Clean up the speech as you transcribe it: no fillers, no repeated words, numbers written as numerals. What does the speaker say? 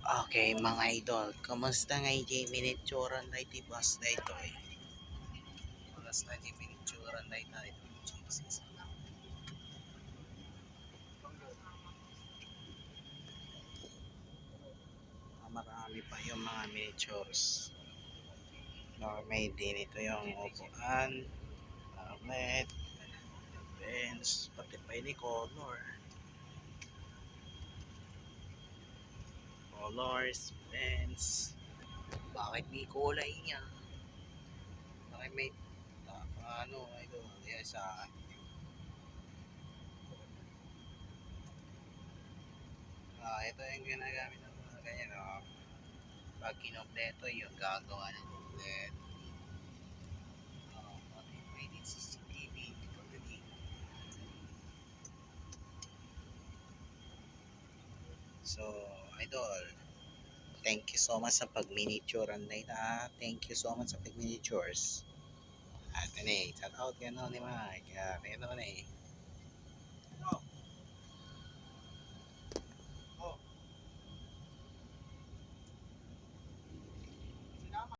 Okay, mga idol, kamusta nga miniaturan na iti bus na ito eh. Kamusta iti miniaturan na ito Jesus. Marami pa yung mga miniatures. May din ito yung upuan, outlet, bench, pati pa ini colors, bench. Bakit may kulay niya? Bakit may ano ito? Yan sa ito yung ginagamit ng mga ganyan. Pag kinompleto yung gagawa ng kompleto. Pati pwede CCTV. So, idol, thank you so much sa pag-miniature na thank you so much sa pag-miniatures. At ano shout out ka no ni Mike. Ano eh.